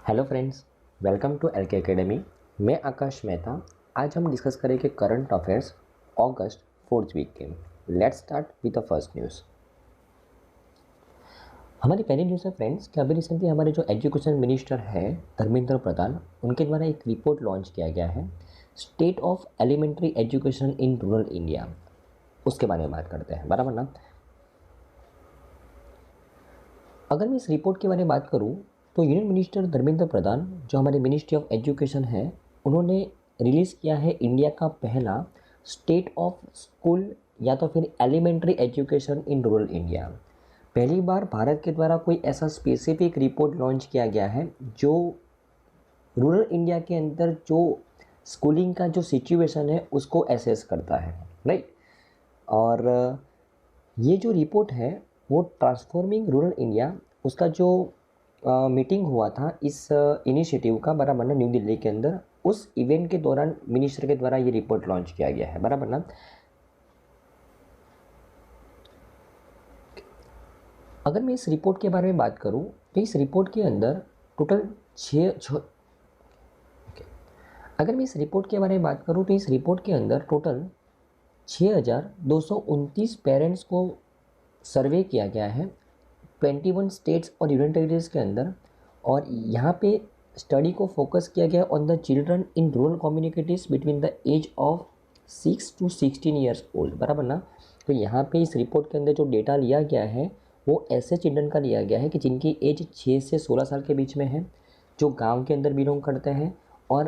Hello friends, welcome to L K academy. मैं आकाश मेहता। आज हम डिस्कस करेंगे current affairs August 4th week के। Let's start with the first news. हमारी पहली न्यूज़ है फ्रेंड्स कि अभी रिसेंटली हमारे जो एजुकेशन मिनिस्टर है धर्मेंद्र प्रधान, उनके द्वारा एक रिपोर्ट लॉन्च किया गया है, state of elementary education in rural India. उसके बारे में बात करते हैं, बराबर ना। अगर मैं इस रिपोर्ट के बारे में बात करूं तो यूनियन मिनिस्टर धर्मेंद्र प्रधान, जो हमारे मिनिस्ट्री ऑफ एजुकेशन है, उन्होंने रिलीज़ किया है इंडिया का पहला स्टेट ऑफ स्कूल या तो फिर elementary education in rural India. पहली बार भारत के द्वारा कोई ऐसा स्पेसिफिक रिपोर्ट लॉन्च किया गया है जो रूरल इंडिया के अंदर जो स्कूलिंग का जो सिचुएशन है उसको एसेस करता है, राइट। और ये जो रिपोर्ट है वो ट्रांसफॉर्मिंग रूरल इंडिया, उसका जो मीटिंग हुआ था इस इनिशिएटिव का, बराबर ना, न्यू दिल्ली के अंदर, उस इवेंट के दौरान मिनिस्टर के द्वारा ये रिपोर्ट लॉन्च किया गया है, बराबर ना। अगर मैं इस रिपोर्ट के बारे में बात करूं तो इस रिपोर्ट के अंदर टोटल अगर मैं इस रिपोर्ट के बारे में बात करूं तो इस रिपोर्ट के अंदर टोटल 6,229 पेरेंट्स को सर्वे किया गया है 21 स्टेट्स और यूनियन टेरिटरीज के अंदर। और यहाँ पे स्टडी को फोकस किया गया on the children in rural communities between the age of 6 to 16 years old, बराबर ना। तो यहाँ पे इस रिपोर्ट के अंदर जो डेटा लिया गया है वो ऐसे चिल्ड्रन का लिया गया है कि जिनकी एज 6 से 16 साल के बीच में है, जो गाँव के अंदर बिलोंग करते हैं। और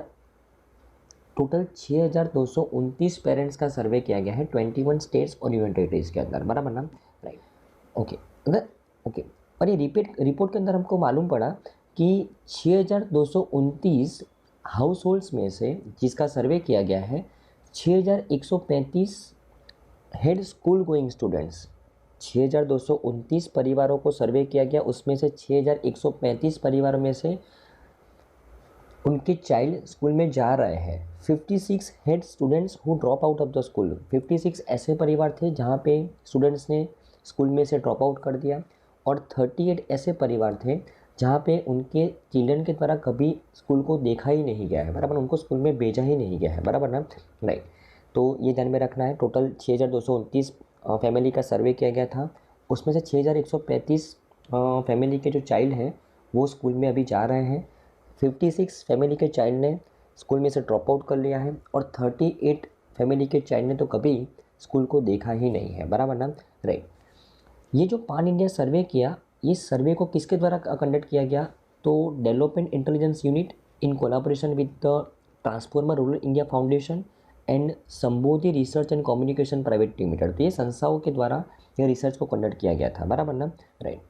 टोटल 6,229 पेरेंट्स का सर्वे किया गया है 21 स्टेट्स और यूनियन टेरिटरीज के अंदर, बराबर ना, राइट। ओके, अगर ओके और ये रिपोर्ट के अंदर हमको मालूम पड़ा कि 6,229 हाउस होल्ड्स में से जिसका सर्वे किया गया है 6,135 हेड स्कूल गोइंग स्टूडेंट्स, 6,229 परिवारों को सर्वे किया गया, उसमें से 6,135 परिवारों में से उनके चाइल्ड स्कूल में जा रहे हैं। 56 head students who drop out of the school, 56 ऐसे परिवार थे जहाँ पे स्टूडेंट्स ने स्कूल में से ड्रॉप आउट कर दिया। और 38 ऐसे परिवार थे जहाँ पे उनके चिल्ड्रन के द्वारा कभी स्कूल को देखा ही नहीं गया है, बराबर, उनको स्कूल में भेजा ही नहीं गया है, बराबर ना, राइट। तो ये ध्यान में रखना है। टोटल 6,229 फैमिली का सर्वे किया गया था, उसमें से 6,135 फैमिली के जो चाइल्ड हैं वो स्कूल में अभी जा रहे हैं। 56 फैमिली के चाइल्ड ने स्कूल में से ड्रॉप आउट कर लिया है और 38 फैमिली के चाइल्ड ने तो कभी स्कूल को देखा ही नहीं है, बराबर ना, राइट। ये जो पान इंडिया सर्वे किया, इस सर्वे को किसके द्वारा कंडक्ट किया गया? तो development intelligence unit in collaboration with the transformer rural India foundation and Sambodhi research and communication private limited, तो ये संस्थाओं के द्वारा यह रिसर्च को कंडक्ट किया गया था, बराबर ना, राइट।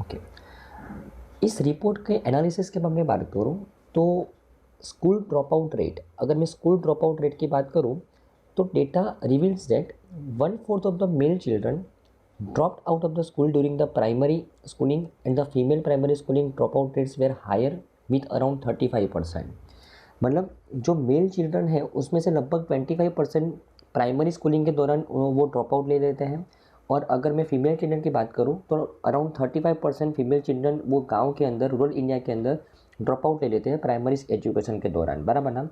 ओके, इस रिपोर्ट के एनालिसिस के बारे में बात करूँ तो स्कूल ड्रॉप आउट रेट, अगर मैं स्कूल ड्रॉप आउट रेट की बात करूँ तो data reveals that 1/4 of the male children dropped out of the school during the primary schooling and the female primary schooling dropout rates were higher with around 35%। मतलब जो mail children है उसमें से लगभग 25% प्राइमरी स्कूलिंग के दौरान वो drop out ले लेते हैं। और अगर मैं फीमेल चिल्ड्रन की बात करूँ तो अराउंड 35% फीमेल चिल्ड्रन वो गांव के अंदर, रूरल इंडिया के अंदर ड्रॉप आउट ले लेते हैं प्राइमरी एजुकेशन के दौरान, बराबर ना।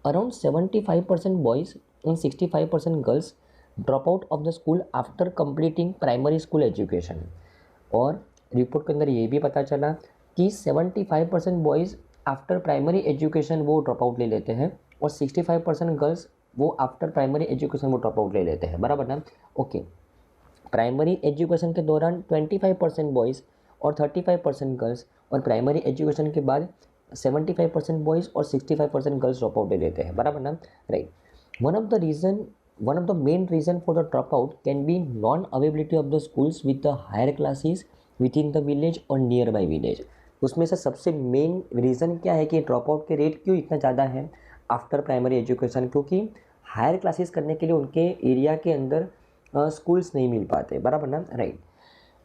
Around 75% boys and 65% girls drop out of the school after completing primary school education. और रिपोर्ट के अंदर ये भी पता चला कि 75% बॉयज़ आफ्टर प्राइमरी एजुकेशन वो ड्रॉप आउट ले लेते हैं और 65% गर्ल्स वो आफ्टर प्राइमरी एजुकेशन वो ड्रॉप आउट ले लेते हैं, बराबर ना। ओके, प्राइमरी एजुकेशन के दौरान 25% बॉयज़ और 35% गर्ल्स, और प्राइमरी एजुकेशन के बाद 75% बॉयज़ और 65% गर्ल्स ड्रॉप आउट ले लेते हैं, बराबर ना, right. One of the main reason for the dropout can be non-availability of the schools with the higher classes within the village or nearby village। उसमें से सबसे मेन रीज़न क्या है कि ड्रॉप आउट के रेट क्यों इतना ज़्यादा है आफ्टर प्राइमरी एजुकेशन? क्योंकि हायर क्लासेस करने के लिए उनके एरिया के अंदर स्कूल्स नहीं मिल पाते, बराबर ना, राइट।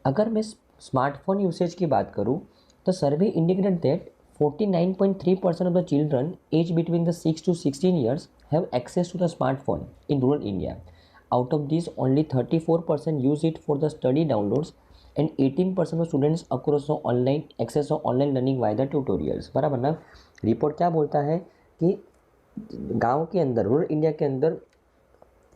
अगर मैं स्मार्टफोन यूसेज की बात करूँ तो सर्वे indicated that 49.3% of the children aged between the 6 to 16 years have access to the smartphone in rural India. Out of these, only 34% use it for the study downloads and 18% of students across online access of online learning via the tutorials. बराबर ना। Report क्या बोलता है कि गांव के अंदर, rural India के अंदर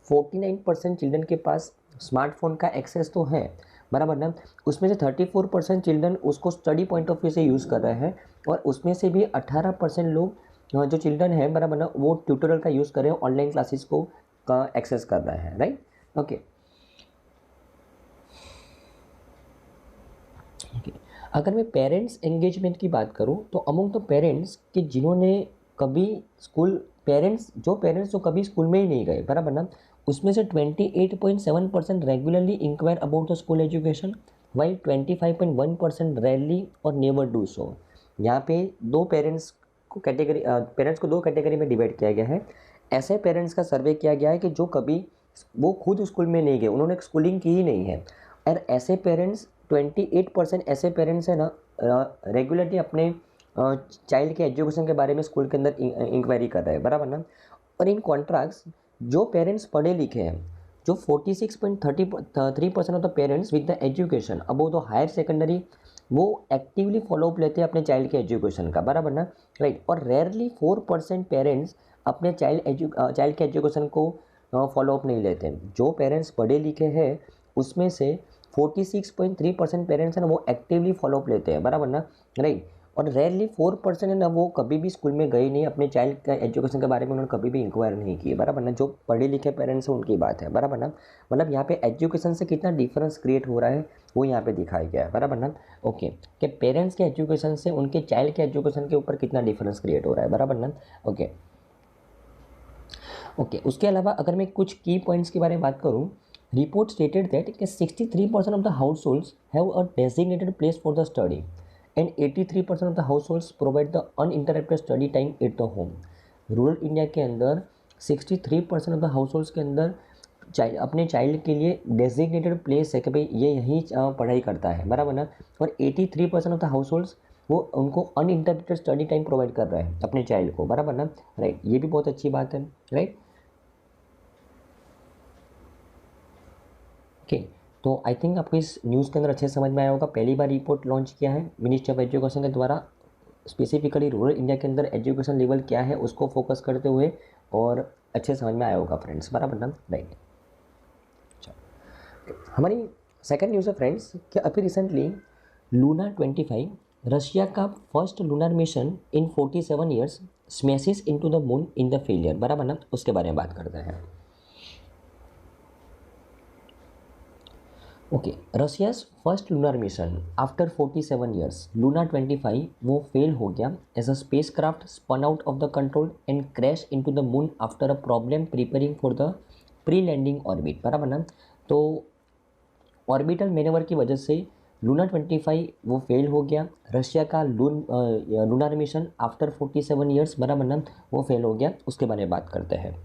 49% चिल्ड्रन के पास स्मार्टफोन का एक्सेस तो है, बराबर ना। उसमें से 34% चिल्ड्रन उसको स्टडी पॉइंट ऑफ व्यू से यूज़ कर रहे हैं, और उसमें से भी 18% लोग जो चिल्ड्रन है, बराबर ना, वो ट्यूटोरियल का यूज़ कर रहे हैं, ऑनलाइन क्लासेस को का एक्सेस कर रहे हैं, राइट। ओके। अगर मैं पेरेंट्स एंगेजमेंट की बात करूं तो अमंग द पेरेंट्स कि जिन्होंने कभी जो पेरेंट्स जो कभी स्कूल में ही नहीं गए, बराबर ना, उसमें से 28.7% regularly inquire about the school education, while 25.1% rarely और नेवर डू सो। यहाँ पे पेरेंट्स को दो कैटेगरी में डिवाइड किया गया है। ऐसे पेरेंट्स का सर्वे किया गया है कि जो कभी वो खुद स्कूल में नहीं गए, उन्होंने स्कूलिंग की ही नहीं है। और ऐसे पेरेंट्स 28% ऐसे पेरेंट्स हैं ना, रेगुलरली अपने चाइल्ड के एजुकेशन के बारे में स्कूल के अंदर इंक्वायरी कर रहे हैं, बराबर ना। और इन कॉन्ट्रास्ट जो पेरेंट्स पढ़े लिखे हैं, जो 46.3% of the parents with the education above the higher secondary, वो एक्टिवली फॉलोअप लेते हैं अपने चाइल्ड के एजुकेशन का, बराबर ना, राइट। और रेयरली 4% पेरेंट्स अपने चाइल्ड के एजुकेशन को फॉलोअप नहीं लेते। जो पेरेंट्स पढ़े लिखे हैं उसमें से 46.3% पेरेंट्स हैं ना, वो एक्टिवली फॉलोअप लेते हैं, बराबर ना, राइट। और रेयरली 4% है ना, वो कभी भी स्कूल में गए नहीं, अपने चाइल्ड का एजुकेशन के बारे में उन्होंने कभी भी इंक्वायर नहीं किए, बराबर ना। जो पढ़े लिखे पेरेंट्स हैं उनकी बात है, बराबर ना। मतलब यहाँ पे एजुकेशन से कितना डिफरेंस क्रिएट हो रहा है वो यहाँ पे दिखाया गया है, बराबर ना। ओके, कि पेरेंट्स के एजुकेशन से उनके चाइल्ड के एजुकेशन के ऊपर कितना डिफरेंस क्रिएट हो रहा है, बराबर ना। ओके। उसके अलावा अगर मैं कुछ की पॉइंट्स के बारे में बात करूँ, report stated that 63% of the house holds have a designated place for the study and 83% of the house holds provide the uninterrupted study time at the home. Rural India के अंदर 63% ऑफ द हाउस होल्ड्स के अंदर अपने child के लिए designated place है कि भाई ये यहीं पढ़ाई करता है, बराबर ना। और 83% ऑफ द हाउस होल्ड्स वो उनको अनइंटरप्टेड स्टडी टाइम प्रोवाइड कर रहा है अपने चाइल्ड को, बराबर ना, राइट। ये भी बहुत अच्छी बात है, राइट। ओके, तो आई थिंक आपको इस न्यूज़ के अंदर अच्छे समझ में आया होगा। पहली बार रिपोर्ट लॉन्च किया है मिनिस्ट्री ऑफ एजुकेशन के द्वारा, स्पेसिफिकली रूरल इंडिया के अंदर एजुकेशन लेवल क्या है उसको फोकस करते हुए, और अच्छे समझ में आया होगा फ्रेंड्स, बराबर ना, राइट। हमारी सेकंड न्यूज़ है फ्रेंड्स कि अभी रिसेंटली लूना 25, रशिया का first lunar mission in 47 years smashes into the moon in the failure, बराबर ना, उसके बारे में बात करते हैं। Okay, Russia's first lunar mission after 47 years, Luna 25, वो फेल हो गया as a spacecraft spun out of the control and crash into the moon after a problem preparing for the pre landing orbit, बराबर ना। तो orbital manoeuvre की वजह से Luna 25 वो फेल हो गया। रशिया का लूनर मिशन आफ्टर 47 ईयर्स, बराबर ना, वो फेल हो गया, उसके बारे में बात करते हैं।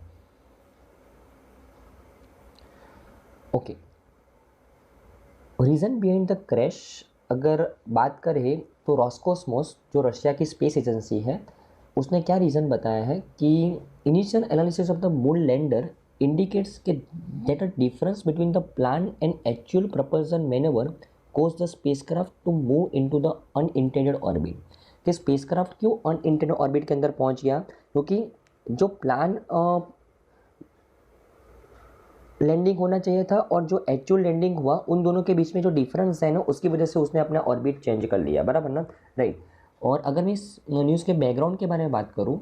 Okay, reason behind the crash अगर बात करें तो रॉस्कोस्मोस जो रशिया की स्पेस एजेंसी है, उसने क्या रीज़न बताया है कि initial analysis of the moon lander indicates के that a difference between the plan and actual proposal manoeuvre cause the spacecraft to move into the unintended orbit. कि स्पेसक्राफ्ट क्यों अनइंटेंडेड ऑर्बिट के अंदर पहुंच गया, क्योंकि जो प्लान लैंडिंग होना चाहिए था और जो एक्चुअल लैंडिंग हुआ, उन दोनों के बीच में जो डिफरेंस है ना, उसकी वजह से उसने अपना ऑर्बिट चेंज कर लिया, बराबर ना, राइट। और अगर मैं इस न्यूज़ के बैकग्राउंड के बारे में बात करूँ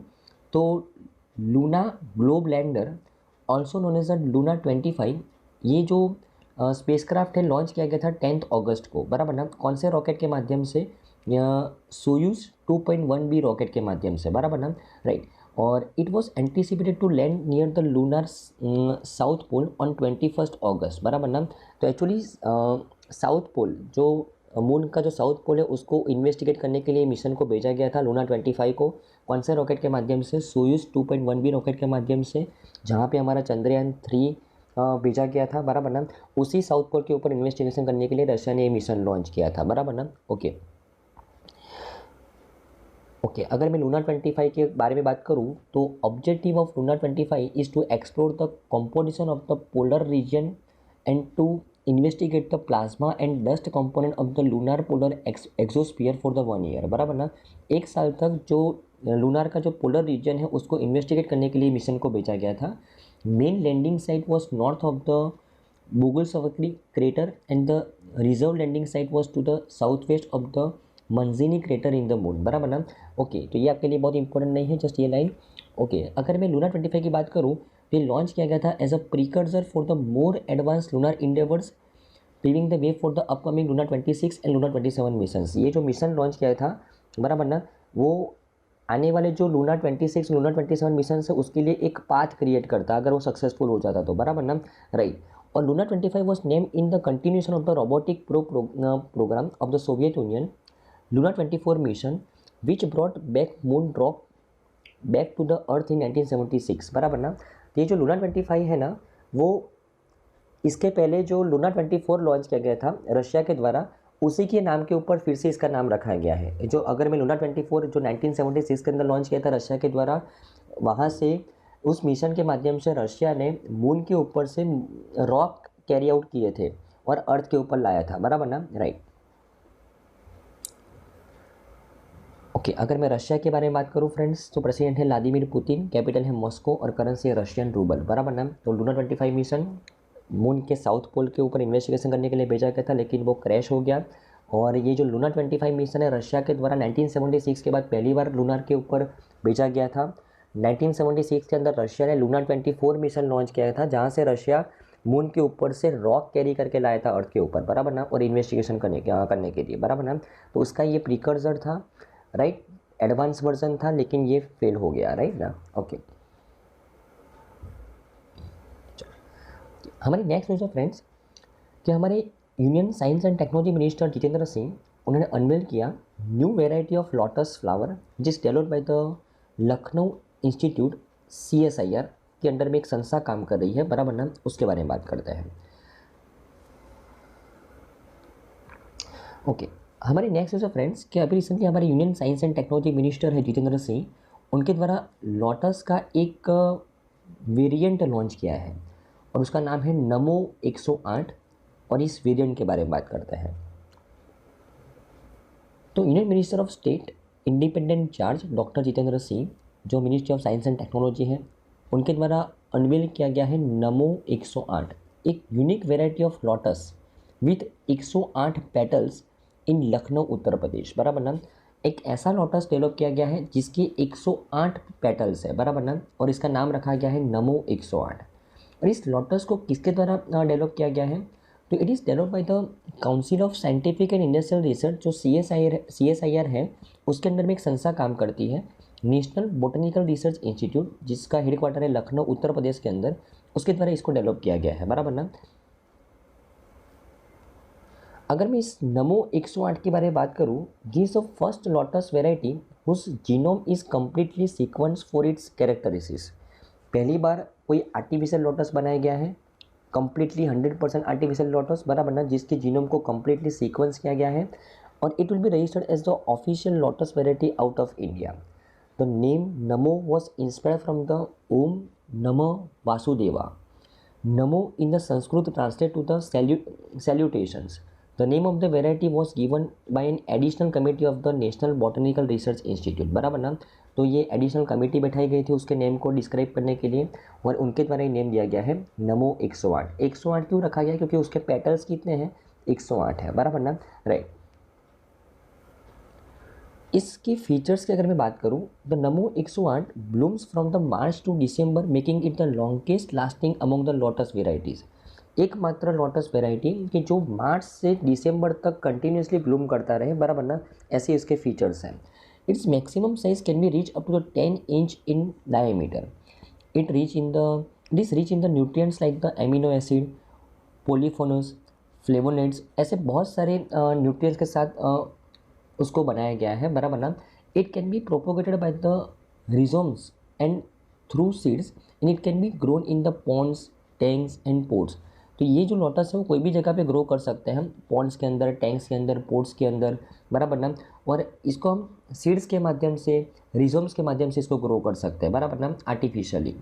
तो Luna Glob lander also known as the Luna 25, ये जो स्पेसक्राफ्ट है लॉन्च किया गया था 10 अगस्त को, बराबर ना। कौन से रॉकेट के माध्यम से, सोयूज 2.1B रॉकेट के माध्यम से, बराबर ना, राइट। और it was anticipated to land near the lunar south pole on 21 August, बराबर ना। तो एक्चुअली साउथ पोल जो मून का जो साउथ पोल है उसको इन्वेस्टिगेट करने के लिए मिशन को भेजा गया था लूना 25 को। कौन से रॉकेट के माध्यम से, सोयूज 2.1B रॉकेट के माध्यम से, जहाँ पे हमारा चंद्रयान 3 भेजा गया था, बराबर ना। उसी साउथ पोल के ऊपर इन्वेस्टिगेशन करने के लिए रशिया ने ये मिशन लॉन्च किया था, बराबर ना। ओके, अगर मैं लूना 25 के बारे में बात करूँ तो objective of Luna 25 is to explore the composition of the polar region and to investigate the plasma and dust component of the lunar polar exosphere for the 1 year, बराबर ना। 1 साल तक जो लूनार का जो पोलर रीजन है उसको investigate करने के लिए मिशन को भेजा गया था। Main landing site was north of the Boguslawsky crater and the reserve landing site was to the south west of the Manzinus crater in the moon, बराबर ना। ओके, तो ये आपके लिए बहुत इंपॉर्टेंट नहीं है, जस्ट ये लाइन। ओके, अगर मैं लूना 25 की बात करूँ तो ये लॉन्च किया गया था as a precursor for the more advance lunar endeavours, paving the way for the upcoming Luna 26 and Luna 27 missions. ये जो मिशन लॉन्च किया था, बराबर ना, वो आने वाले जो लूना 26 लूना 27 मिशन है उसके लिए एक पाथ क्रिएट करता अगर वो सक्सेसफुल हो जाता तो, बराबर ना, राइट। और Luna 25 was name in the continuation of the robotic programme of the Soviet Union Luna 24 mission which brought back moon drop back to the earth in 1976, बराबर ना। तो ये जो लूना 25 है ना, वो इसके पहले जो लूना 24 लॉन्च किया गया था रशिया के द्वारा, उसी के नाम के ऊपर फिर से इसका नाम रखा गया है। जो अगर मैं लूना 24 जो 1976 के अंदर लॉन्च किया था रशिया के द्वारा, वहाँ से उस मिशन के माध्यम से रशिया ने मून के ऊपर से रॉक कैरी आउट किए थे और अर्थ के ऊपर लाया था, बराबर ना, राइट। ओके, अगर मैं रशिया के बारे में बात करूँ फ्रेंड्स, तो प्रेसिडेंट है व्लादिमीर पुतिन, कैपिटल है मॉस्को और करेंसी है रशियन रूबल, बराबर ना। तो लूना 25 मिशन मून के साउथ पोल के ऊपर इन्वेस्टिगेशन करने के लिए भेजा गया था, लेकिन वो क्रैश हो गया। और ये जो लूना 25 मिशन है रशिया के द्वारा 1976 के बाद पहली बार लूनार के ऊपर भेजा गया था। 1976 के अंदर रशिया ने लूना 24 मिशन लॉन्च किया था, जहाँ से रशिया मून के ऊपर से रॉक कैरी करके लाया था अर्थ के ऊपर, बराबर ना, और इन्वेस्टिगेशन करने के लिए, बराबर ना। तो उसका ये प्रीकर्सर था, राइट, एडवांस वर्जन था, लेकिन ये फेल हो गया, राइट ना। ओके, हमारी नेक्स्ट न्यूज़ है फ्रेंड्स कि हमारे union science and technology minister Jitendra Singh, उन्होंने अनवेल किया new variety of lotus flower जिस developed by the Lucknow institute CSIR के अंडर में एक संस्था काम कर रही है, बराबर ना। उसके बारे में बात करते हैं। ओके, हमारी नेक्स्ट न्यूज़ है फ्रेंड्स कि अभी रिसेंटली हमारे union science and technology minister है जितेंद्र सिंह, उनके द्वारा लोटस का एक वेरिएंट लॉन्च किया है और उसका नाम है नमो 108, और इस वेरिएंट के बारे में बात करते हैं। तो union minister of state independent charge doctor Jitendra Singh, जो ministry of science and technology है, उनके द्वारा अनवेल किया गया है नमो 108, एक unique variety of lotus with 108 petals in Lucknow Uttar Pradesh, बराबर ना। एक ऐसा लोटस डेवलप किया गया है जिसकी 108 पेटल्स है, बराबर ना, और इसका नाम रखा गया है नमो 108। और इस लोटस को किसके द्वारा डेवलप किया गया है, तो it is develop by the council of scientific and industrial research, जो CSIR है, उसके अंदर में एक संस्था काम करती है, नेशनल बोटनिकल रिसर्च इंस्टीट्यूट, जिसका हेडक्वार्टर है लखनऊ उत्तर प्रदेश के अंदर, उसके द्वारा इसको डेवलप किया गया है, बराबर ना। अगर मैं इस नमो 108 के बारे में बात करूँ, this is the first lotus variety whose genome is completely sequence for its characteristics. पहली बार कोई आर्टिफिशियल लोटस बनाया गया है, कम्प्लीटली 100% आर्टिफिशियल लोटस, बराबर ना, जिसके जीनोम को कम्प्लीटली सीक्वेंस किया गया है, और it will be registered as the official lotus variety out of India. The name Namo was inspired from the Om Namah Vasudeva. NaMo in the Sanskrit translate to the salutations. The name of the variety was given by an additional committee of the National Botanical Research Institute, बराबर ना। तो ये additional committee बैठाई गई थी उसके name को describe करने के लिए, और उनके द्वारा ये नेम दिया गया है नमो 108। 108 क्यों रखा गया, क्योंकि उसके पेटल्स कितने हैं, 108 है, बराबर ना, राइट। इसके फीचर्स की अगर मैं बात करूं, the Namo 108 blooms from the March to December, making it the longest lasting among the lotus varieties. एकमात्र लोटस वेराइटी कि जो मार्च से दिसंबर तक कंटिन्यूसली ब्लूम करता रहे, बराबर ना, ऐसे इसके फीचर्स हैं। Its maximum size can be reach up to the 10 inch in diameter. It is rich in the nutrients like the amino acid, polyphenols, flavonoids, ऐसे बहुत सारे न्यूट्रिएंट्स के साथ उसको बनाया गया है, बराबर ना। It can be propagated by the rhizomes and through seeds and it can be grown in the ponds, tanks and ports. तो ये जो लोटस है वो कोई भी जगह पे ग्रो कर सकते हैं हम, पॉन्ड्स के अंदर, टैंक्स के अंदर, पोर्ट्स के अंदर, बराबर ना। और इसको हम सीड्स के माध्यम से, रिजोम्स के माध्यम से इसको ग्रो कर सकते हैं, बराबर ना, आर्टिफिशियली।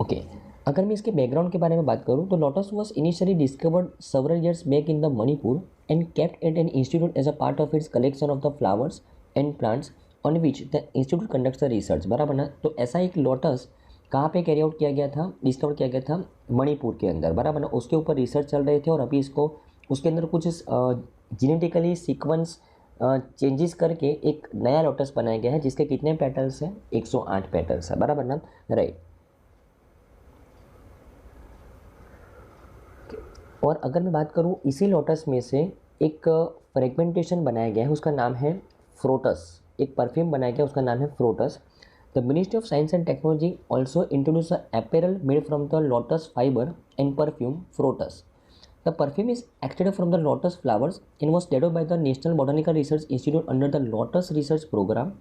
ओके, अगर मैं इसके बैकग्राउंड के बारे में बात करूँ तो lotus was initially discovered several years back in the Manipur and kept at an institute as a part of its collection of the flowers and plants on which the institute conducts the research, बराबर ना। तो ऐसा एक lotus कहाँ पे carry out किया गया था, डिस्कवर किया गया था मणिपुर के अंदर, बराबर ना। उसके ऊपर रिसर्च चल रहे थे और अभी इसको उसके अंदर कुछ जेनेटिकली सीक्वेंस चेंजेस करके एक नया लोटस बनाया गया है जिसके कितने पेटल्स हैं, 108 पेटल्स है, बराबर ना, राइट। और अगर मैं बात करूँ इसी लोटस में से एक फ्रेगमेंटेशन बनाया गया है, उसका नाम है फ्रोटस। एक परफ्यूम बनाया गया, उसका नाम है Frotus. The ministry of science and technology also introduce a apparel made from the lotus fibre and perfume Frotus. The perfume is extracted from the lotus flowers and was developed by the national botanical research institute under the lotus research programme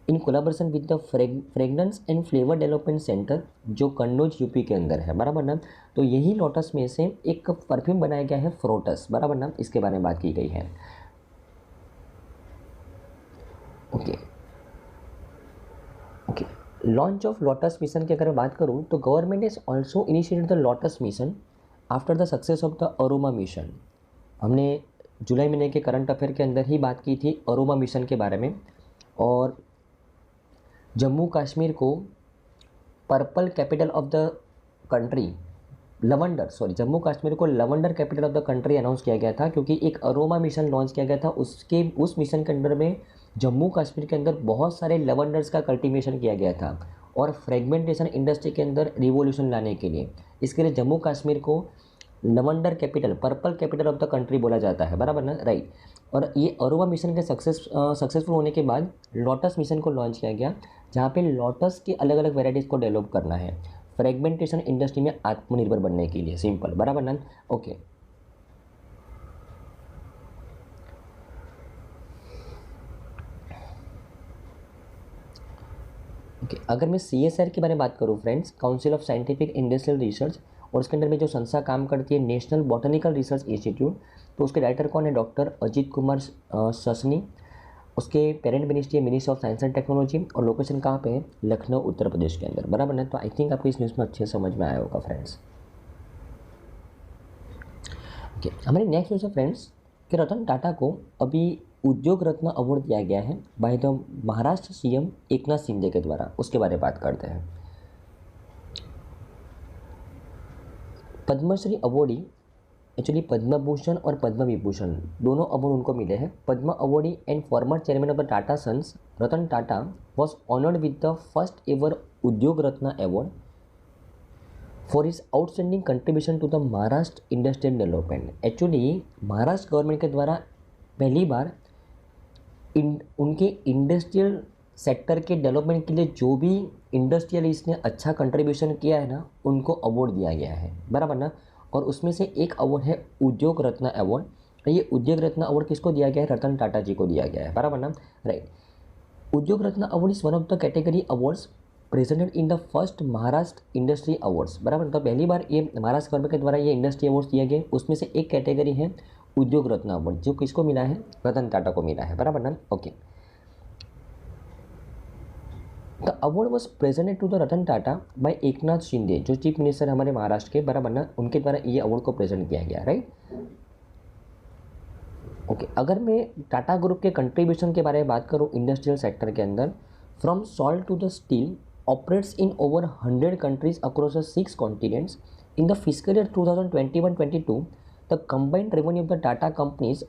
in collaboration with the fragrance and flavour development centre, जो Kannauj UP के अंदर है, बराबर ना। तो यही lotus में से एक परफ्यूम बनाया गया है फ्रोटस, बराबर ना, इसके बारे में बात की गई है। Okay okay launch of lotus mission की अगर मैं बात करूँ तो government is also initiated the lotus mission after the success of the aroma mission. हमने जुलाई महीने के करंट अफेयर के अंदर ही बात की थी अरोमा मिशन के बारे में। और जम्मू कश्मीर को purple capital of the country, Jammu Kashmir को lavender capital of the country announce किया गया था क्योंकि एक अरोमा मिशन लॉन्च किया गया था। उस मिशन के अंदर में जम्मू कश्मीर के अंदर बहुत सारे लवंडर्स का कल्टीवेशन किया गया था और फ्रेगमेंटेशन इंडस्ट्री के अंदर रिवोल्यूशन लाने के लिए, इसके लिए जम्मू कश्मीर को lavender capital, purple capital of the country बोला जाता है, बराबर ना, राइट। और ये अरोमा मिशन के सक्सेसफुल होने के बाद लोटस मिशन को लॉन्च किया गया जहाँ पे लोटस के अलग अलग वेराइटीज़ को डेवलप करना है फ्रेगमेंटेशन इंडस्ट्री में आत्मनिर्भर बनने के लिए, सिंपल, बराबर ना, ओके। अगर मैं CSR के बारे में बात करूँ friends, council of scientific industrial research, और उसके अंदर में जो संस्था काम करती है नेशनल बॉटनिकल रिसर्च इंस्टीट्यूट, तो उसके डायरेक्टर कौन है, डॉक्टर अजीत कुमार ससनी। उसके पेरेंट मिनिस्ट्री है ministry of science and technology और लोकेशन कहाँ पे है, लखनऊ उत्तर प्रदेश के अंदर, बराबर ना। तो आई थिंक आपको इस न्यूज़ में अच्छे समझ में आया होगा फ्रेंड्स। ओके, हमारी नेक्स्ट न्यूज़ है फ्रेंड्स कि रतन टाटा को अभी उद्योग रत्न अवार्ड दिया गया है by the Maharashtra CM Eknath Shinde के द्वारा, उसके बारे में बात करते हैं। पद्मश्री अवॉर्डी, एक्चुअली पद्म भूषण और पद्म विभूषण दोनों अवार्ड उनको मिले हैं। Padma awardee and former chairman of the Tata sons Ratan Tata was honoured with the first ever Udyog Ratna award for his outstanding contribution to the Maharashtra industrial development. Actually Maharashtra government के द्वारा पहली बार उनके इंडस्ट्रियल सेक्टर के डेवलपमेंट के लिए जो भी इंडस्ट्रियलिस्ट ने अच्छा कंट्रीब्यूशन किया है ना, उनको अवार्ड दिया गया है, बराबर ना। और उसमें से एक अवार्ड है उद्योग रत्न अवार्ड। ये उद्योग रत्न अवार्ड किसको दिया गया है, रतन टाटा जी को दिया गया है, बराबर ना, right. Udyog Ratna award is one of the category awards presented in the first Maharashtra industry awards, बराबर। तो पहली बार ये महाराष्ट्र गवर्नमेंट के द्वारा ये इंडस्ट्री अवार्ड्स दिए गए, उसमें से एक कैटेगरी है उद्योग रत्न अवार्ड जो किसको मिला है, रतन टाटा को मिला है, बराबर ना, okay. The award was presented to the Ratan Tata by Eknath Shinde, जो चीफ मिनिस्टर हमारे महाराष्ट्र के, बराबर ना, उनके द्वारा ये अवार्ड को प्रेजेंट किया गया, राइट, ओके। अगर मैं टाटा ग्रुप के कंट्रीब्यूशन के बारे में बात करूँ इंडस्ट्रियल सेक्टर के अंदर, from salt to the steel operates in over 100 countries across the 6 continents in the fiscal year 2021-22 the combined revenue of the Tata companies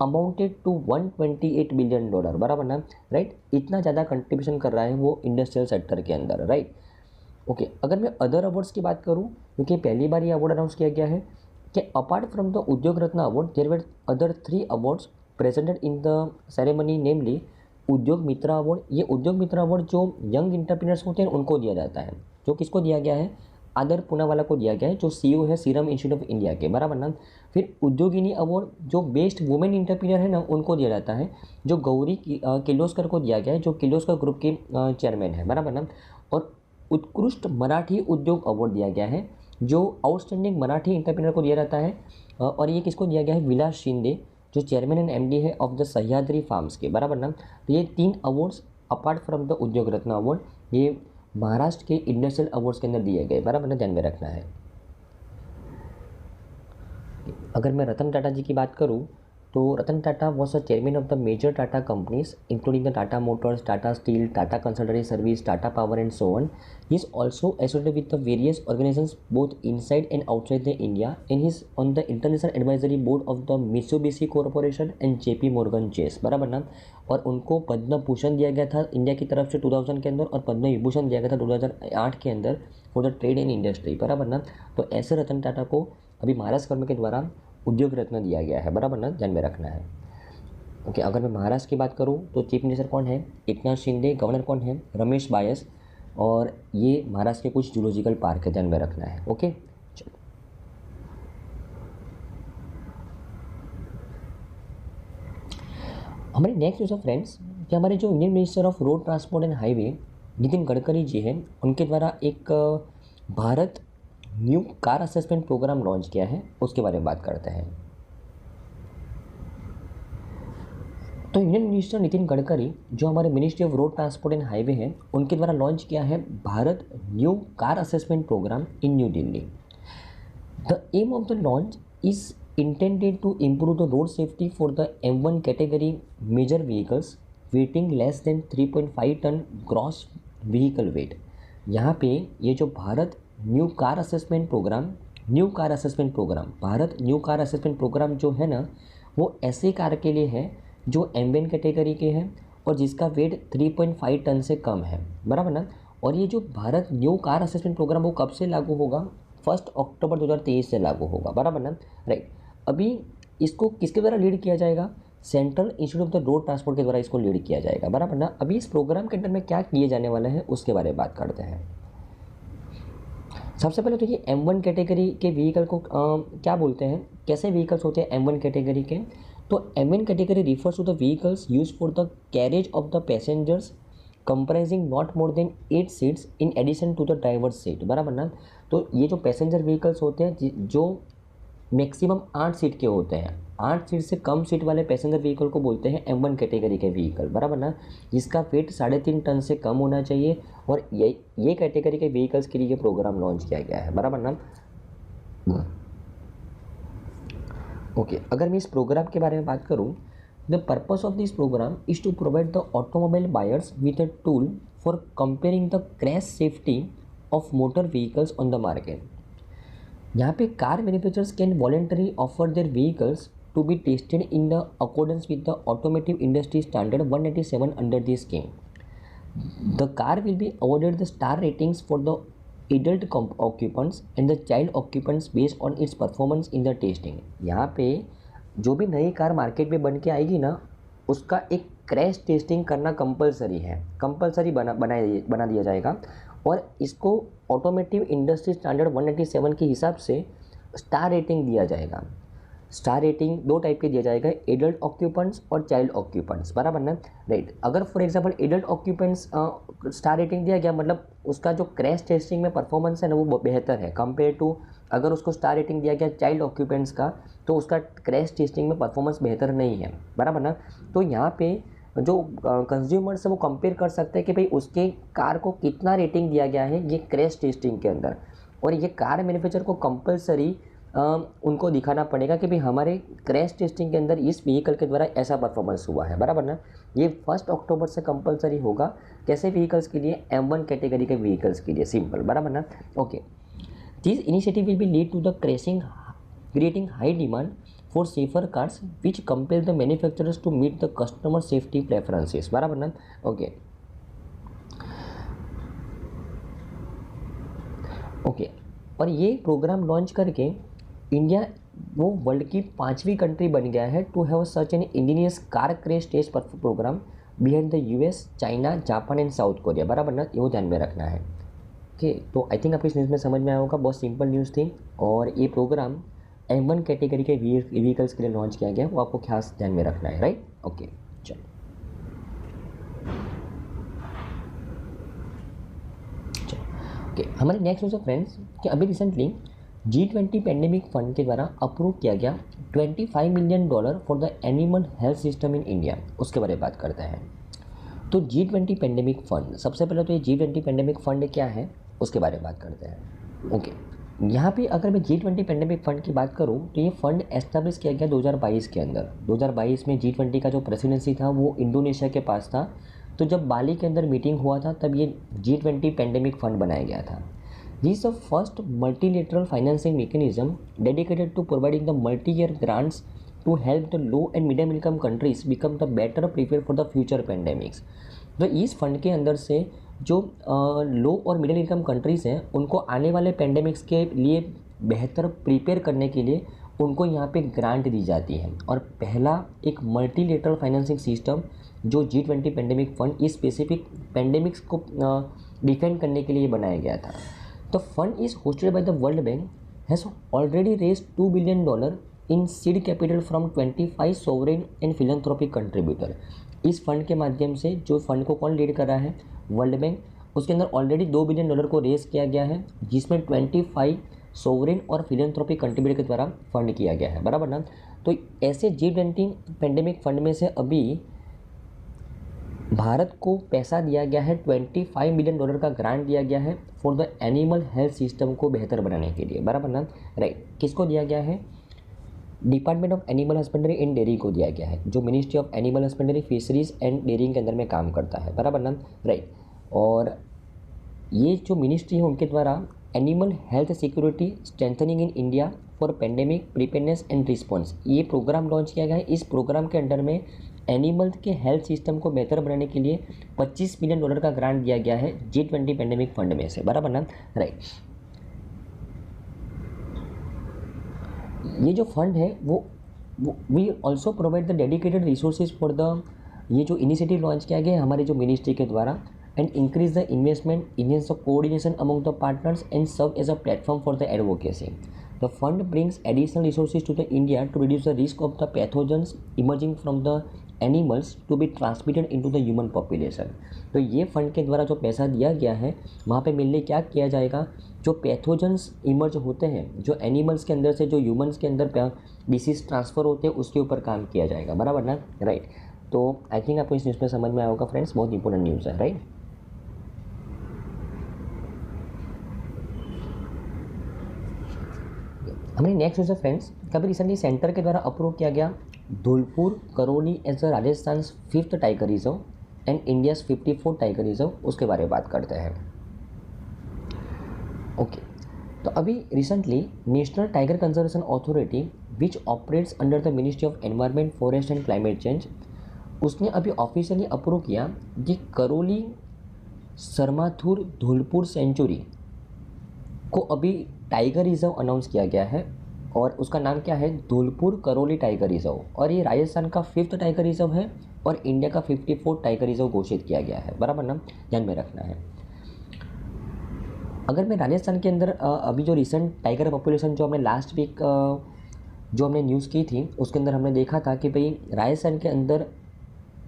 amounted to $128 billion, बराबर ना, राइट। इतना ज़्यादा कंट्रीब्यूशन कर रहा है वो इंडस्ट्रियल सेक्टर के अंदर, राइट, ओके। अगर मैं अदर अवार्ड्स की बात करूँ, क्योंकि पहली बार ये अवार्ड अनाउंस किया गया है कि apart from the Udyog Ratna award there were other 3 awards presented in the ceremony, namely Udyog Mitra award. ये उद्योग मित्र अवार्ड जो यंग इंटरप्रीनर्स होते हैं उनको दिया जाता है, जो किसको दिया गया है, आदर पूनावाला को दिया गया है, जो CEO है सीरम इंस्टीट्यूट ऑफ इंडिया के, बराबर ना। फिर उद्योगिनी अवार्ड जो बेस्ट वुमेन इंटरप्रीनर है ना, उनको दिया जाता है, जो गौरी किर्लोस्कर को दिया गया है, जो किर्लोस्कर ग्रुप के चेयरमैन है, बराबर ना। और उत्कृष्ट मराठी उद्योग अवार्ड दिया गया है, जो आउटस्टैंडिंग मराठी इंटरप्रीनर को दिया जाता है, और ये किसको दिया गया है, विलास शिंदे, जो चेयरमैन एंड MD है ऑफ द सह्याद्री फार्म्स के, बराबर ना। तो ये 3 awards apart from the Udyog Ratna award ये महाराष्ट्र के इंडस्ट्रियल अवार्ड्स के अंदर दिए गए, बराबर ना, ध्यान में रखना है। अगर मैं रतन टाटा जी की बात करूं तो Ratan Tata was a chairman of the major Tata companies including the Tata motors, Tata steel, Tata consultancy service, Tata power and so on. He is also associated with the various organizations both inside and outside the India, and he is on the international advisory board of the Mitsubishi Corporation and JP Morgan Chase, बराबर ना। और उनको पद्म भूषण दिया गया था India की तरफ से 2000 के अंदर, और पद्म विभूषण दिया गया था 2008 के अंदर for the trade and industry, बराबर ना। तो ऐसे रतन टाटा को अभी महाराष्ट्र गवर्नमेंट के द्वारा उद्योग रत्न दिया गया है, बराबर ना, ध्यान में रखना है। ओके, अगर मैं महाराष्ट्र की बात करूं तो चीफ मिनिस्टर कौन है? एकनाथ शिंदे। गवर्नर कौन है? रमेश बायस। और ये महाराष्ट्र के कुछ जूलॉजिकल पार्क है, ध्यान में रखना है। ओके, चलो हमारे नेक्स्ट न्यूज़ है फ्रेंड्स कि हमारे जो Indian minister of road transport and highway Nitin Gadkari ji हैं, उनके द्वारा एक Bharat new car assessment programme launch किया है, उसके बारे में बात करते हैं। तो इंडियन मिनिस्टर नितिन गडकरी जो हमारे ministry of road transport and highway हैं, उनके द्वारा लॉन्च किया है Bharat new car assessment programme in New Delhi. The aim of the launch is intended to improve the road safety for the M1 category major vehicles weighing less than 3.5 ton gross vehicle weight। यहाँ पे ये जो Bharat new car assessment programme Bharat new car assessment programme जो है ना, वो ऐसे car के लिए है जो M1 कैटेगरी के हैं और जिसका वेट 3.5 टन से कम है, बराबर ना। और ये जो Bharat new car assessment programme वो कब से लागू होगा? 1 अक्टूबर 2023 से लागू होगा, बराबर ना, राइट। अभी इसको किसके द्वारा लीड किया जाएगा? Central institute of the road transport के द्वारा इसको लीड किया जाएगा, बराबर ना। अभी इस प्रोग्राम के अंदर में क्या किए जाने वाला है उसके बारे में बात करते हैं। सबसे पहले तो ये M1 कैटेगरी के व्हीकल को क्या बोलते हैं, कैसे व्हीकल्स होते हैं M1 कैटेगरी के? तो M1 category refers to the vehicles use for the carriage of the passengers comprising not more than 8 seats in addition to the driver seat, बराबर ना। तो ये जो पैसेंजर व्हीकल्स होते हैं जो मैक्सिमम 8 सीट के होते हैं, 8 सीट से कम सीट वाले पैसेंजर व्हीकल को बोलते हैं M1 कैटेगरी के व्हीकल, बराबर ना। जिसका वेट 3.5 टन से कम होना चाहिए, और ये कैटेगरी के व्हीकल्स के लिए ये प्रोग्राम लॉन्च किया गया है, बराबर ना। ओके, अगर मैं इस प्रोग्राम के बारे में बात करूं, the purpose of this programme is to provide the automobile buyers with a tool for comparing the crash safety of motor vehicles on the market. यहाँ पे car manufacturers can voluntary offer their vehicles to be tested in the accordance with the automotive industry standard 187 under this scheme. The car will be awarded the star ratings for the adult occupants and the child occupants based on it's performance in the testing. यहाँ पे जो भी नई car market में बन के आएगी ना, उसका एक क्रैश टेस्टिंग करना कंपलसरी है, कंपलसरी बना दिया जाएगा। और इसको ऑटोमेटिव इंडस्ट्री स्टैंडर्ड 187 के हिसाब से स्टार रेटिंग दिया जाएगा। स्टार रेटिंग 2 टाइप के दिया जाएगा, एडल्ट ऑक्यूपेंट्स और चाइल्ड ऑक्यूपेंट्स, बराबर ना, राइट। अगर for example adult occupants star rating दिया गया, मतलब उसका जो क्रैश टेस्टिंग में परफॉर्मेंस है ना वो बेहतर है कंपेयर टू अगर उसको स्टार रेटिंग दिया गया चाइल्ड ऑक्यूपेंट्स का, तो उसका क्रैश टेस्टिंग में परफॉर्मेंस बेहतर नहीं है, बराबर ना। तो यहाँ पे जो कंज्यूमर्स है वो कंपेयर कर सकते हैं कि भाई उसके कार को कितना रेटिंग दिया गया है ये क्रैश टेस्टिंग के अंदर, और ये कार मैन्युफैक्चरर को कंपलसरी उनको दिखाना पड़ेगा कि भाई हमारे क्रैश टेस्टिंग के अंदर इस व्हीकल के द्वारा ऐसा परफॉर्मेंस हुआ है, बराबर ना। ये 1 अक्टूबर से कंपलसरी होगा। कैसे व्हीकल्स के लिए? M1 कैटेगरी के व्हीकल्स के लिए, सिंपल, बराबर ना। Okay, this initiative will be lead to the creating high demand for safer cars which compel the manufacturers to meet the customer safety preferences, बराबर ना। ओके, और ये प्रोग्राम लॉन्च करके इंडिया वो वर्ल्ड की 5वीं कंट्री बन गया है to have such an India's car crash test programme behind the US, China, Japan and South Korea, बराबर ना। ये ध्यान में रखना है। ओके, तो आई थिंक आपको इस न्यूज़ में समझ में आया होगा, बहुत सिंपल न्यूज़ थी। और ये प्रोग्राम M1 कैटेगरी के व्हीकल्स के लिए लॉन्च किया गया, वो आपको खास ध्यान में रखना है, राइट। ओके, चलो ओके, हमारे नेक्स्ट न्यूज़ है फ्रेंड्स कि अभी रिसेंटली G20 पैंडेमिक फंड के द्वारा अप्रूव किया गया $25 million for the animal health system in India, उसके बारे में बात करते हैं। तो G20 पेंडेमिक फंड, सबसे पहले तो ये G20 पेंडेमिक फंड क्या है उसके बारे में बात करते हैं। ओके, यहाँ पे अगर मैं G20 पेंडेमिक फंड की बात करूँ तो ये फंड एस्टेब्लिश किया गया 2022 के अंदर। 2022 में G20 का जो प्रेसिडेंसी था वो इंडोनेशिया के पास था। तो जब बाली के अंदर मीटिंग हुआ था तब ये G20 पेंडेमिक फंड बनाया गया था। This is the first multilateral financing mechanism dedicated to providing the multi year grants to help the low and medium income countries become the better prepared for the future pandemics। तो इस fund के अंदर से जो लो और मिडिल इनकम कंट्रीज़ हैं उनको आने वाले पेंडेमिक्स के लिए बेहतर प्रिपेयर करने के लिए उनको यहाँ पे ग्रांट दी जाती है। और पहला एक मल्टीलेटरल फाइनेंसिंग सिस्टम जो G20 पेंडेमिक फंड इस स्पेसिफिक पेंडेमिक्स को डिफेंड करने के लिए बनाया गया था। The fund is hosted by the World Bank, has already raise $2 billion in seed capital from 25 sovereign and philanthropic contributor. इस फंड के माध्यम से, जो फंड को कौन लीड कर रहा है, वर्ल्ड बैंक, उसके अंदर ऑलरेडी $2 बिलियन को रेज किया गया है जिसमें 25 सोवरेन और फिलैंथ्रोपिक कंट्रीब्यूटर के द्वारा फंड किया गया है, बराबर ना। तो ऐसे G20 पेंडेमिक फंड में से अभी भारत को पैसा दिया गया है, $25 बिलियन का ग्रांट दिया गया है for the animal health system को बेहतर बनाने के लिए, बराबर ना। राइट, किसको दिया गया है, department of animal husbandry and dairying को दिया गया है, जो ministry of animal husbandry, fisheries and dairying के अंदर में काम करता है, बराबर ना। राइट, और ये जो मिनिस्ट्री है उनके द्वारा animal health security strengthening in India for pandemic preparedness and response, ये प्रोग्राम लॉन्च किया गया है। इस प्रोग्राम के अंडर में एनिमल्स के हेल्थ सिस्टम को बेहतर बनाने के लिए $25 बिलियन का ग्रांट दिया गया है G20 पेंडेमिक फंड में से, बराबर ना। राइट, ये जो फंड है वो we also provide the dedicated resources for the, ये जो इनिशिएटिव लॉन्च किया गया है हमारे जो मिनिस्ट्री के द्वारा, and increase the investment, enhance the coordination among the partners and serve as a platform for the advocacy. The fund brings additional resources to the India to reduce the risk of the pathogens emerging from the animals to be transmitted into the human population. तो ये fund के द्वारा जो पैसा दिया गया है वहाँ पे मिलने क्या किया जाएगा, जो पैथोजेंस इमर्ज होते हैं जो एनिमल्स के अंदर से जो ह्यूमंस के अंदर डिसीज़ ट्रांसफ़र होते हैं उसके ऊपर काम किया जाएगा, बराबर ना। राइट, तो आई थिंक आपको इस न्यूज़ में समझ में आया होगा फ्रेंड्स, बहुत इंपॉर्टेंट न्यूज़ है। राइट, हमारी नेक्स्ट न्यूज़ है फ्रेंड्स, कभी रिसेंटली सेंटर के द्वारा अप्रूव किया गया Dholpur Karauli as the Rajasthan 5th tiger reserve and India's 54th tiger reserve, उसके बारे में बात करते हैं। ओके, तो अभी recently national tiger conservation authority which operates under the ministry of environment, forest and climate change, उसने अभी ऑफिशियली अप्रूव किया कि करौली सरमाथुर धौलपुर सेंचुरी को अभी टाइगर रिजर्व अनाउंस किया गया है और उसका नाम क्या है, धौलपुर करौली टाइगर रिजर्व, और ये राजस्थान का 5th टाइगर रिजर्व है और इंडिया का 54th टाइगर रिजर्व घोषित किया गया है, बराबर ना, ध्यान में रखना है। अगर मैं राजस्थान के अंदर अभी जो रिसेंट टाइगर पॉपुलेशन जो हमने लास्ट वीक जो हमने न्यूज़ की थी उसके अंदर हमने देखा था कि भाई राजस्थान के अंदर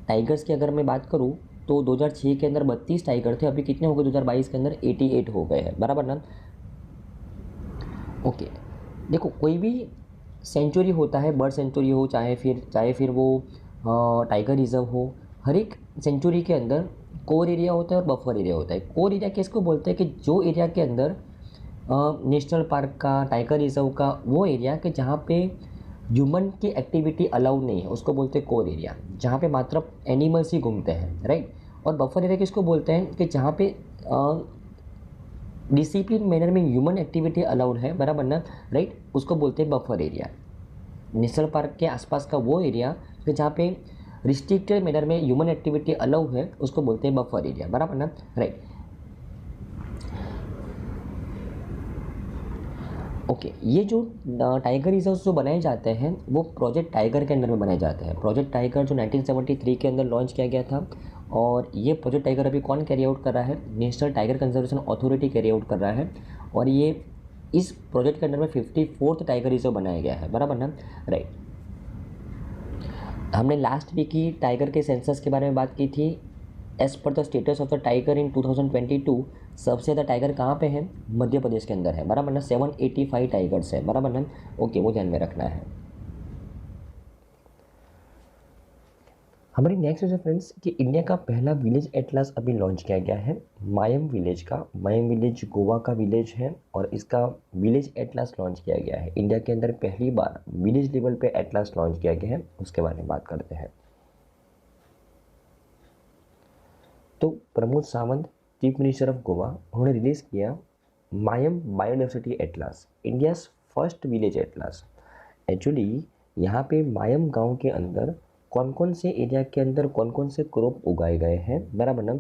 टाइगर्स की अगर मैं बात करूं तो 2006 के अंदर 32 टाइगर थे, अभी कितने हो गए 2022 के अंदर 88 हो गए हैं, बराबर ना। ओके, देखो कोई भी सेंचुरी होता है, बर्ड सेंचुरी हो चाहे फिर वो टाइगर रिजर्व हो, हर एक सेंचुरी के अंदर कोर एरिया होता है और बफर एरिया होता है। कोर एरिया किसको बोलते हैं कि जो एरिया के अंदर नेशनल पार्क का, टाइगर रिजर्व का वो एरिया कि जहाँ पे ह्यूमन की एक्टिविटी अलाउड नहीं है उसको बोलते हैं कोर एरिया, जहाँ पे मात्र एनिमल्स ही घूमते हैं, राइट। और बफर एरिया किसको बोलते हैं कि जहाँ पे डिसिप्लिन मैनर में ह्यूमन एक्टिविटी अलाउड है, बराबर ना, राइट, उसको बोलते हैं बफर एरिया। नेशनल पार्क के आसपास का वो एरिया कि जहाँ पे रिस्ट्रिक्टेड मैनर में ह्यूमन एक्टिविटी अलाउ है उसको बोलते हैं बफर एरिया, बराबर ना, राइट। ओके, ये जो टाइगर रिजर्व जो बनाए जाते हैं वो प्रोजेक्ट टाइगर के अंदर में बनाए जाते हैं। प्रोजेक्ट टाइगर जो 1973 के अंदर लॉन्च किया गया था और ये प्रोजेक्ट टाइगर अभी कौन कैरी आउट कर रहा है, national tiger conservation authority carry out कर रहा है और ये इस प्रोजेक्ट के अंदर में 54th टाइगर रिजर्व बनाया गया है, बराबर ना, राइट। हमने लास्ट वीक ही टाइगर के सेंसस के बारे में बात की थी। As per the status of the tiger in 2022 सबसे ज़्यादा टाइगर कहाँ पे है, मध्य प्रदेश के अंदर है, बराबर ना, 785 टाइगर्स है, बराबर ना। ओके, वो ध्यान में रखना है। हमारी नेक्स्ट है फ्रेंड्स कि इंडिया का पहला विलेज एटलास अभी लॉन्च किया गया है मायम विलेज का। मायम विलेज गोवा का विलेज है और इसका विलेज एटलास लॉन्च किया गया है। इंडिया के अंदर पहली बार विलेज लेवल पे एटलास लॉन्च किया गया है, उसके बारे में बात करते हैं। तो Pramod Sawant chief minister of Goa, उन्होंने रिलीज किया Mayem biodiversity atlas, India first village atlas. Actually यहाँ पे मायम गांव के अंदर कौन कौन से एरिया के अंदर कौन कौन से क्रॉप उगाए गए हैं, बराबर ना,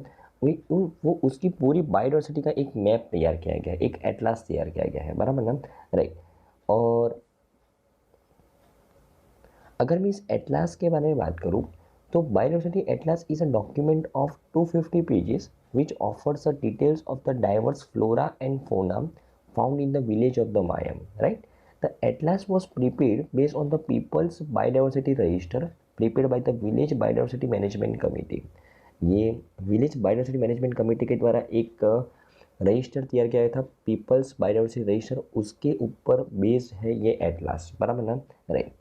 वो उसकी पूरी बायोडाइवर्सिटी का एक मैप तैयार किया गया है, एक एटलास तैयार किया गया है, बराबर ना, राइट। और अगर मैं इस एटलास के बारे में बात करूँ तो biodiversity atlas is a document of 250 pages which offers the details of the diverse flora and fauna found in the village of the Mayam, right? The atlas was prepared based on the People's Biodiversity Register prepared by the Village Biodiversity Management Committee. ये village biodiversity management committee के द्वारा एक register तैयार किया गया था, peoples biodiversity register, उसके ऊपर बेस्ड है ये एटलास, बराबर ना, right.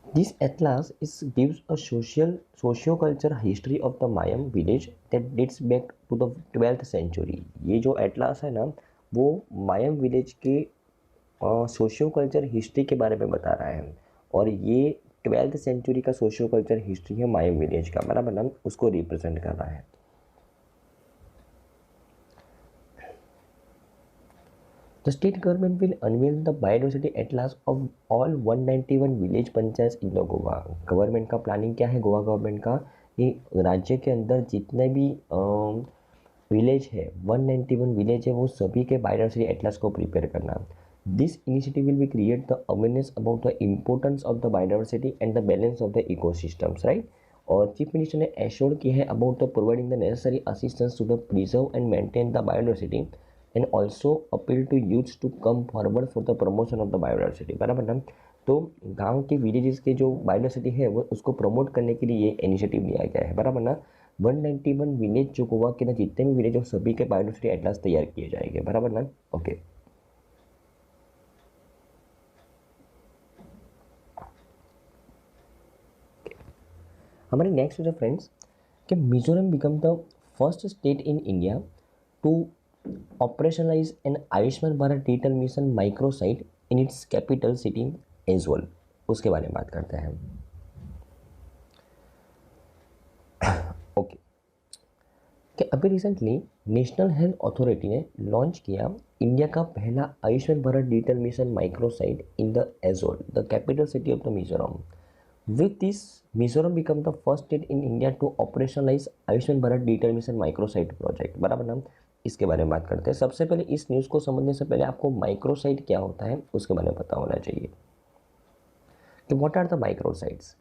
This atlas gives a socio-cultural history of the Mayam village that dates back to the 12th century. ये जो एटलास है ना, वो मायम विलेज के सोशियो कल्चर हिस्ट्री के बारे में बता रहा है और ये 12th सेंचुरी का सोशियो कल्चर हिस्ट्री है मायम विलेज का, बराबर ना, उसको रिप्रेजेंट कर रहा है। The state government will unveil the biodiversity atlas of all 191 village panchayat in the Goa. Government का प्लानिंग क्या है, गोवा गवर्नमेंट का, ये राज्य के अंदर जितने भी विलेज है, 191 विलेज है, वो सभी के बायोडाइवर्सिटी एटलास को प्रिपेयर करना। This initiative will be create the awareness about the importance of the biodiversity and the balance of the ecosystems, right. और चीफ मिनिस्टर ने एश्योर किया है about the providing the necessary assistance to the preserve and maintain the biodiversity and also appeal to youths to come forward for the promotion of the biodiversity, बराबर ना। तो गांव के villages के जो बायोडाइवर्सिटी है वो उसको प्रमोट करने के लिए ये इनिशिएटिव लिया गया है, बराबर ना। 191 विलेज जो गोवा के अंदर जितने भी विलेज हो सभी के बायोडाइवर्सिटी एटलास तैयार किए जाएंगे, बराबर ना, ओके। हमारे नेक्स्ट है फ्रेंड्स कि Mizoram become the first state in India to operationalise an Ayushman Bharat digital mission microsite in its capital city Aizawl, उसके बारे में बात करते हैं। ओके, कि अभी रिसेंटली नेशनल हेल्थ अथॉरिटी ने लॉन्च किया इंडिया का पहला Ayushman Bharat digital mission microsite in the Aizawl, the capital city of the Mizoram. With this, Mizoram become the first state in India to operationalize Ayushman Bharat digital mission microsite project, बराबर ना। इसके बारे में बात करते हैं। सबसे पहले इस न्यूज़ को समझने से पहले आपको माइक्रोसाइट क्या होता है उसके बारे में पता होना चाहिए कि व्हाट आर द माइक्रोसाइट्स।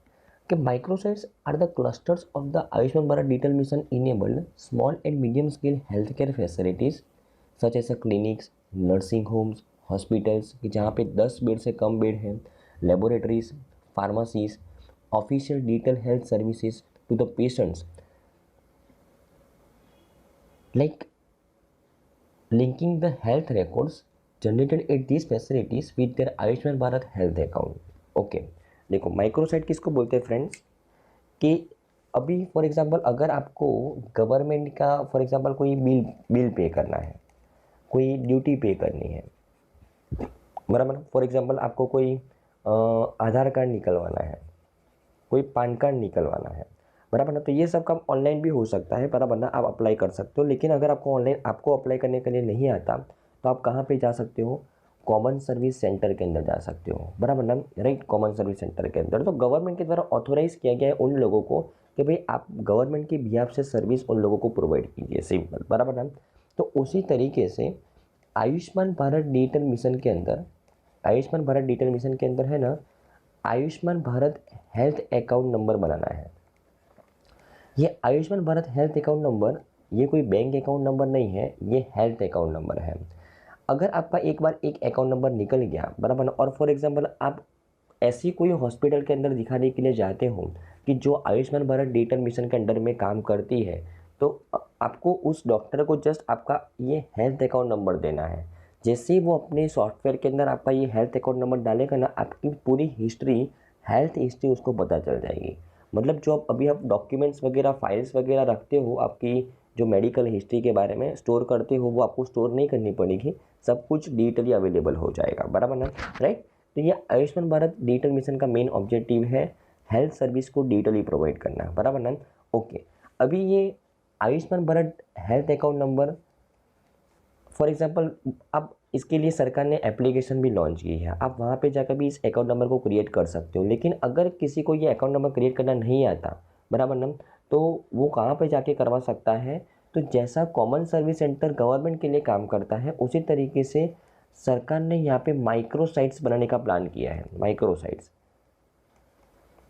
कि microsites are the clusters of the Ayushman Bharat digital mission enabled small and medium scale health care facilities such as clinics, nursing homes, hospitals कि जहाँ पे 10 बेड से कम बेड हैं, laboratories, pharmacies, official digital health services to the patients, like linking the health records generated at these facilities with their Ayushman Bharat health account. Okay, देखो microsite किसको बोलते हैं फ्रेंड्स, कि अभी फॉर एग्जांपल अगर आपको गवर्नमेंट का फॉर एग्जांपल कोई बिल पे करना है, कोई ड्यूटी पे करनी है, बराबर। फॉर एग्जांपल आपको कोई आधार कार्ड निकलवाना है, कोई पैन कार्ड निकलवाना है, बराबर ना, तो ये सब काम ऑनलाइन भी हो सकता है, बराबर ना, आप अप्लाई कर सकते हो। लेकिन अगर आपको ऑनलाइन आपको अप्लाई करने के लिए नहीं आता तो आप कहाँ पे जा सकते हो, कॉमन सर्विस सेंटर के अंदर जा सकते हो, बराबर ना, राइट। कॉमन सर्विस सेंटर के अंदर तो गवर्नमेंट के द्वारा ऑथोराइज किया गया है उन लोगों को कि भाई आप गवर्नमेंट के बिहाफ से सर्विस उन लोगों को प्रोवाइड कीजिए, सिंपल, बराबर ना। तो उसी तरीके से आयुष्मान भारत डिजिटल मिशन के अंदर, आयुष्मान भारत डिजिटल मिशन के अंदर है ना, Ayushman Bharat health account number बनाना है। ये Ayushman Bharat health account number ये कोई बैंक अकाउंट नंबर नहीं है, ये हेल्थ अकाउंट नंबर है। अगर आपका एक बार एक अकाउंट नंबर निकल गया, बराबर ना, और फॉर एग्जांपल आप ऐसी कोई हॉस्पिटल के अंदर दिखाने के लिए जाते हो कि जो आयुष्मान भारत डिजिटल मिशन के अंडर में काम करती है, तो आपको उस डॉक्टर को जस्ट आपका ये हेल्थ अकाउंट नंबर देना है। जैसे ही वो अपने सॉफ्टवेयर के अंदर आपका ये हेल्थ अकाउंट नंबर डालेगा ना, आपकी पूरी हिस्ट्री हेल्थ हिस्ट्री उसको पता चल जाएगी। मतलब जो अभी आप डॉक्यूमेंट्स वगैरह फाइल्स वगैरह रखते हो, आपकी जो मेडिकल हिस्ट्री के बारे में स्टोर करते हो, वो आपको स्टोर नहीं करनी पड़ेगी, सब कुछ डिजिटली अवेलेबल हो जाएगा, बराबर ना, राइट। तो ये आयुष्मान भारत डिजिटल मिशन का मेन ऑब्जेक्टिव है हेल्थ सर्विस को डिजिटली प्रोवाइड करना, बराबर ना। ओके, अभी ये Ayushman Bharat health account number, for example, अब इसके लिए सरकार ने एप्लीकेशन भी लॉन्च की है, आप वहाँ पे जाकर भी इस अकाउंट नंबर को क्रिएट कर सकते हो। लेकिन अगर किसी को ये अकाउंट नंबर क्रिएट करना नहीं आता, बराबर ना, तो वो कहाँ पे जाके करवा सकता है, तो जैसा कॉमन सर्विस सेंटर गवर्नमेंट के लिए काम करता है, उसी तरीके से सरकार ने यहाँ पे माइक्रो साइट्स बनाने का प्लान किया है। माइक्रो साइट्स,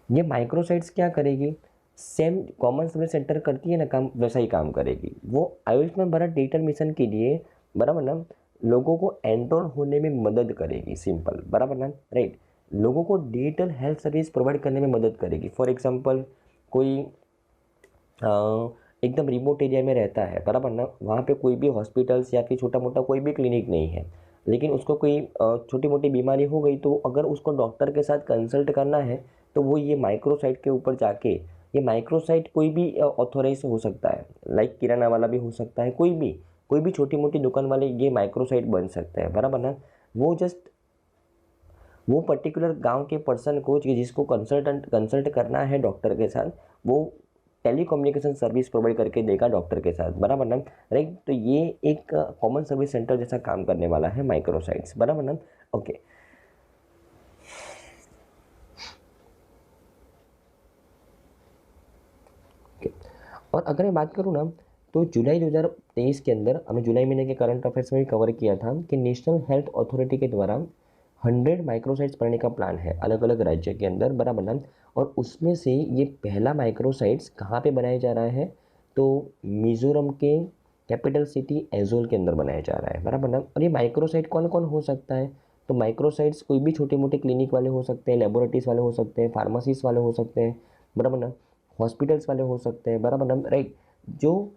ये माइक्रो साइट्स क्या करेगी, सेम कॉमन सर्विस सेंटर करती है ना काम, वैसा ही काम करेगी। वो आयुष्मान भारत डिजिटल मिशन के लिए, बराबर ना, लोगों को एनरोल होने में मदद करेगी, सिंपल, बराबर ना, राइट। लोगों को डिजिटल हेल्थ सर्विस प्रोवाइड करने में मदद करेगी। फॉर एग्जांपल, कोई एकदम रिमोट एरिया में रहता है, बराबर ना, वहाँ पे कोई भी हॉस्पिटल्स या फिर छोटा मोटा कोई भी क्लिनिक नहीं है, लेकिन उसको कोई छोटी मोटी बीमारी हो गई, तो अगर उसको डॉक्टर के साथ कंसल्ट करना है, तो वो ये माइक्रो साइट के ऊपर जाके, ये माइक्रो साइट कोई भी ऑथोराइज हो सकता है, लाइक किराना वाला भी हो सकता है, कोई भी छोटी मोटी दुकान वाले ये माइक्रो साइट बन सकता है, बराबर ना। वो जस्ट वो पर्टिकुलर गांव के पर्सन को जिसको कंसल्ट करना है डॉक्टर के साथ, वो टेली कम्युनिकेशन सर्विस प्रोवाइड करके देगा डॉक्टर के साथ, बराबर ना, राइट। तो ये एक कॉमन सर्विस सेंटर जैसा काम करने वाला है माइक्रो साइट्स, बराबर ना। ओके, और अगर मैं बात करूँ ना, तो जुलाई 2023 के अंदर हमने जुलाई महीने के करंट अफेयर्स में भी कवर किया था कि नेशनल हेल्थ अथॉरिटी के द्वारा 100 माइक्रोसाइट्स बनाने का प्लान है अलग अलग राज्य के अंदर, बराबर ना। और उसमें से ये पहला माइक्रोसाइट्स कहाँ पे बनाया जा रहा है, तो मिजोरम के कैपिटल सिटी एजोल के अंदर बनाया जा रहा है, बराबर ना। और ये माइक्रोसाइट कौन कौन हो सकता है, तो माइक्रोसाइट्स कोई भी छोटे मोटे क्लिनिक वाले हो सकते हैं, लेबोरेटरीज वाले हो सकते हैं, फार्मेसीज वाले हो सकते हैं, बराबर ना, हॉस्पिटल्स वाले हो सकते हैं, बराबर ना, राइट। जो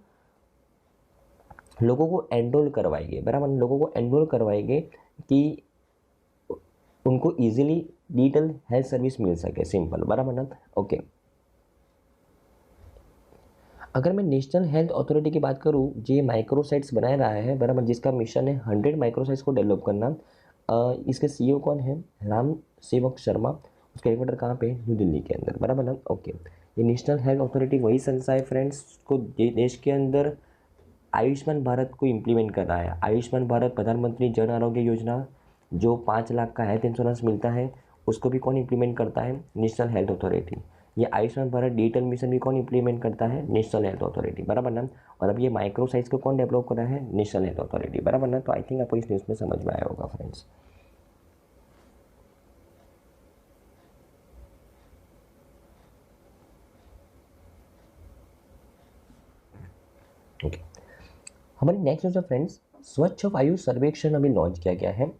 लोगों को एनरोल करवाएंगे, बराबर, लोगों को एनरोल करवाएंगे कि उनको इजीली डिजिटल हेल्थ सर्विस मिल सके, सिंपल, बराबर ना। ओके, अगर मैं नेशनल हेल्थ अथॉरिटी की बात करूँ, जो ये माइक्रोसाइट्स बना रहा है, बराबर, जिसका मिशन है 100 माइक्रोसाइट्स को डेवलप करना, इसके सीईओ कौन है, राम सेवक शर्मा। उसका हेडक्वार्टर कहाँ पे, न्यू दिल्ली के अंदर, बराबर ना। ओके, ये नेशनल हेल्थ अथॉरिटी वही संस्था है फ्रेंड्स, को देश के अंदर आयुष्मान भारत को इम्प्लीमेंट कर रहा है। आयुष्मान भारत प्रधानमंत्री जन आरोग्य योजना, जो 5 लाख का हेल्थ इंश्योरेंस मिलता है, उसको भी कौन इम्प्लीमेंट करता है, नेशनल हेल्थ अथॉरिटी। ये आयुष्मान भारत डिजिटल मिशन भी कौन इम्प्लीमेंट करता है, नेशनल हेल्थ अथॉरिटी, बराबर ना। और अब ये माइक्रो साइज को कौन डेवलप कर रहा है, नेशनल हेल्थ अथॉरिटी, बराबर ना। तो आई थिंक आपको इस न्यूज़ में समझ में आया होगा फ्रेंड्स। ओके, हमारी नेक्स्ट न्यूज़ है फ्रेंड्स, स्वच्छ वायु सर्वेक्षण अभी लॉन्च किया गया है,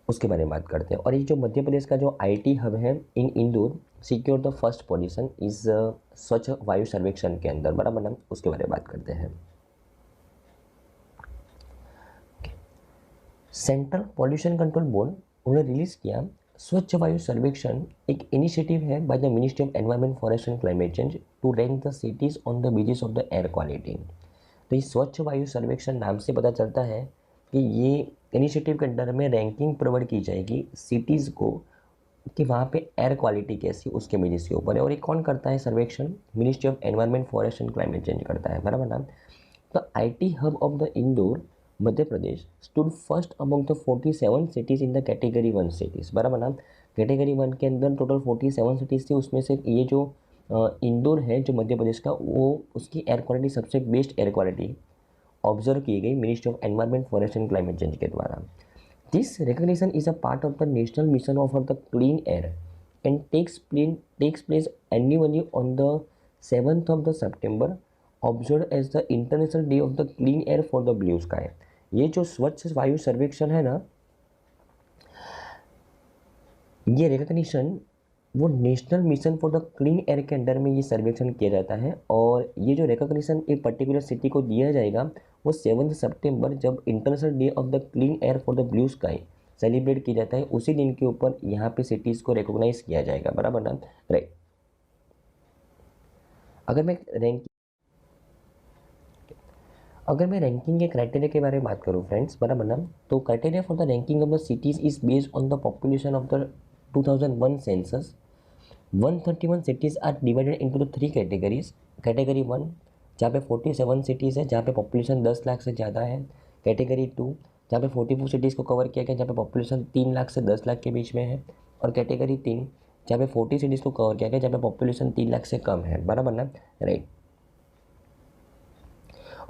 उसके बारे में बात करते हैं। और ये जो मध्य प्रदेश का जो आईटी हब है in Indore secure the first position इस स्वच्छ वायु सर्वेक्षण के अंदर, बराबर ना, उसके बारे में बात करते हैं। सेंट्रल पॉल्यूशन कंट्रोल बोर्ड उन्होंने रिलीज किया स्वच्छ वायु सर्वेक्षण, एक इनिशिएटिव है by the ministry of environment forest and climate change to rank the cities on the basis of the air quality. तो ये स्वच्छ वायु सर्वेक्षण नाम से पता चलता है कि ये इनिशिएटिव के अंडर में रैंकिंग प्रोवाइड की जाएगी सिटीज़ को कि वहाँ पे एयर क्वालिटी कैसी, उसके बेसिस के ऊपर है। और ये कौन करता है सर्वेक्षण, ministry of environment forest and climate change करता है, बराबर ना। The IT hub of the Indore, Madhya Pradesh stood first among the 47 cities in the category 1 cities, बराबर ना। कैटेगरी 1 के अंदर टोटल 47 सिटीज़ थी, उसमें से ये जो इंदौर है जो मध्य प्रदेश का, वो उसकी एयर क्वालिटी सबसे बेस्ट एयर क्वालिटी ऑब्जर्व की गई ministry of environment forest and climate change के द्वारा। This recognition is a part of the national mission of the clean air and takes place annually on the 7th of the September, observe as the international day of the clean air for the blue sky. ये जो स्वच्छ वायु सर्वेक्षण है ना, ये recognition वो national mission for the clean air के under में ये सर्वेक्षण किया जाता है। और ये जो रिकग्निशन एक पर्टिकुलर सिटी को दिया जाएगा वो 7 सितंबर, जब international day of the clean air for the blue sky celebrate किया जाता है, उसी दिन के ऊपर यहाँ पे सिटीज़ को रिकॉग्नाइज किया जाएगा, बराबर ना, राइट। अगर मैं रैंकिंग के क्राइटेरिया के बारे में बात करूँ फ्रेंड्स, बराबर ना, तो criteria for the ranking of the cities is based on the population of the 2001 census. 131 cities are divided into the 3 categories. Category 1 जहाँ पे 47 सिटीज़ है जहाँ पे पॉपुलेशन 10 लाख से ज़्यादा है। कैटेगरी 2 जहाँ पे 44 सिटीज़ को कवर किया गया जहाँ पे पॉपुलेशन 3 लाख से 10 लाख के बीच में है। और कैटेगरी 3 जहाँ पे 40 सिटीज़ को कवर किया गया जहाँ पे पॉपुलेशन 3 लाख से कम है, बराबर ना, राइट।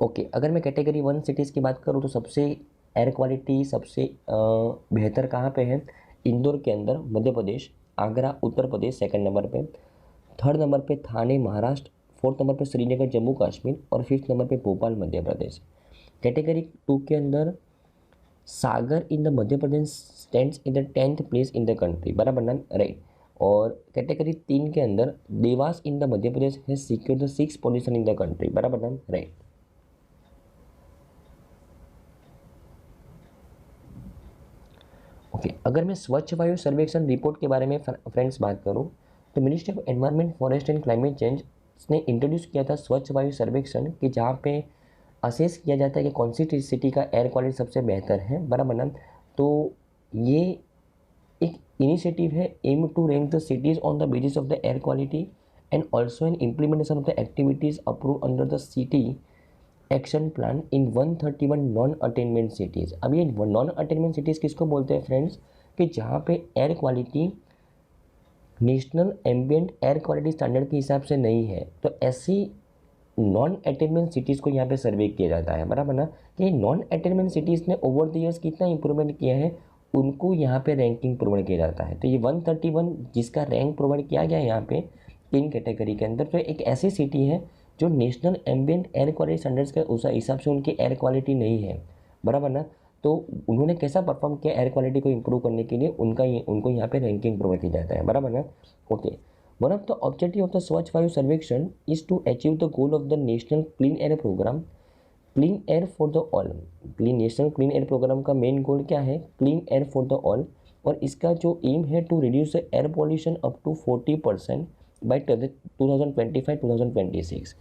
ओके, अगर मैं कैटेगरी 1 सिटीज़ की बात करूँ तो सबसे एयर क्वालिटी सबसे बेहतर कहाँ पे है? इंदौर के अंदर मध्य प्रदेश, आगरा उत्तर प्रदेश सेकंड नंबर पे, थर्ड नंबर पे थाने महाराष्ट्र, फोर्थ नंबर पे श्रीनगर जम्मू कश्मीर और फिफ्थ नंबर पे भोपाल मध्य प्रदेश। कैटेगरी 2 के अंदर Sagar in the Madhya Pradesh stands in the 10th place in the country, बराबर ना, राइट। और कैटेगरी 3 के अंदर Dewas in the Madhya Pradesh has secured the 6th position in the country, बराबर ना, राइट। ओके, अगर मैं स्वच्छ वायु सर्वेक्षण रिपोर्ट के बारे में फ्रेंड्स बात करूं तो ministry of environment forest and climate change ने इंट्रोड्यूस किया था स्वच्छ वायु सर्वेक्षण कि जहां पे असेस किया जाता है कि कौन सी सिटी का एयर क्वालिटी सबसे बेहतर है, बराबर ना। तो ये एक इनिशिएटिव है aim to rank the cities on the basis of the air quality and also an implementation of the activities approve under the city action plan in 131 non attainment cities. अब ये नॉन अटेनमेंट सिटीज़ किसको बोलते हैं friends? कि जहाँ पे air quality national ambient air quality standard के हिसाब से नहीं है, तो ऐसी नॉन अटेनमेंट सिटीज़ को यहाँ पे सर्वे किया जाता है, बराबर ना। कि नॉन अटेनमेंट सिटीज़ ने ओवर द ईयर्स कितना इंप्रूवमेंट किया है, उनको यहाँ पे रैंकिंग प्रोवाइड किया जाता है। तो ये 131 जिसका रैंक प्रोवाइड किया गया है यहाँ पे 3 कैटेगरी के अंदर, तो एक ऐसी सिटी है जो national ambient air quality standards के उस हिसाब से उनकी एयर क्वालिटी नहीं है, बराबर ना। तो उन्होंने कैसा परफॉर्म किया एयर क्वालिटी को इम्प्रूव करने के लिए, उनको यहाँ पे रैंकिंग प्रोवाइड किया जाता है, बराबर ना। Okay, one of the objective of the Swachh Vayu Sarvekshan is to achieve the goal of the national clean air program, clean air for the all. National clean air program का मेन गोल क्या है? Clean air for the all. और इसका जो aim है to reduce the air pollution up to 40% by 2025-2026।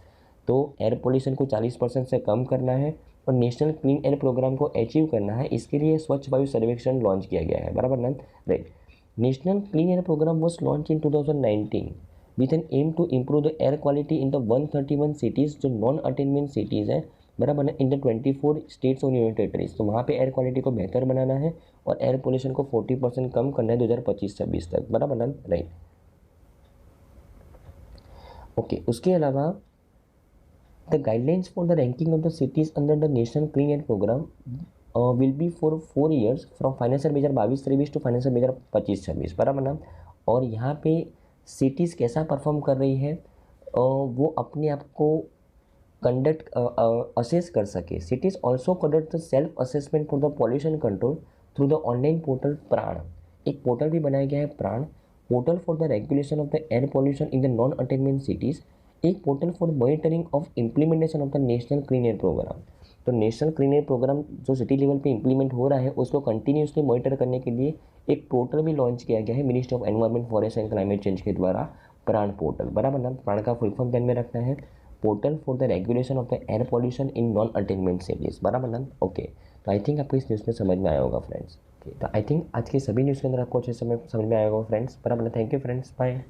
तो air pollution को 40% से कम करना है और नेशनल क्लीन एयर प्रोग्राम को अचीव करना है, इसके लिए स्वच्छ वायु सर्वेक्षण लॉन्च किया गया है, बराबर ना, right. National clean air program was launch in 2019 with an aim to improve the air quality in the 131 cities जो नॉन अटेनमेंट सिटीज़ है, बराबर ना, इन द 24 स्टेट्स और यूनियन टेरिटरीज। तो वहाँ पे एयर क्वालिटी को बेहतर बनाना है और एयर पोल्यूशन को 40% कम करना है 2025-26 तक, बराबर ना, राइट। ओके, उसके अलावा The guidelines for the ranking of the cities under the National Clean Air Program will be for 4 years from financial 2022-23 to financial 2025-26, बराबर ना। और यहाँ पे सिटीज़ कैसा परफॉर्म कर रही है वो अपने आप को कंडक्ट असेस कर सके। Cities also conduct the self assessment for the pollution control through the online portal PRANA. एक पोर्टल भी बनाया गया है PRANA, portal for the regulation of the air pollution in the non attainment cities, एक portal for monitoring of implementation of the national clean air programme. तो national clean air programme जो city level पे implement हो रहा है उसको continuously monitor करने के लिए एक पोर्टल भी लॉन्च किया गया है ministry of environment forest and climate change के द्वारा, प्राण पोर्टल, बराबर ना। प्राण का फुल फॉर्म ध्यान में रखना है, portal for the regulation of the air pollution in non attainment cities, बराबर ना। ओके, तो आई थिंक आपको इस न्यूज़ में समझ में आया होगा फ्रेंड्स। ओके, तो आई थिंक आज के सभी न्यूज़ के अंदर आपको अच्छे समझ में आया होगा फ्रेंड्स, बराबर ना। Thank you friends, bye.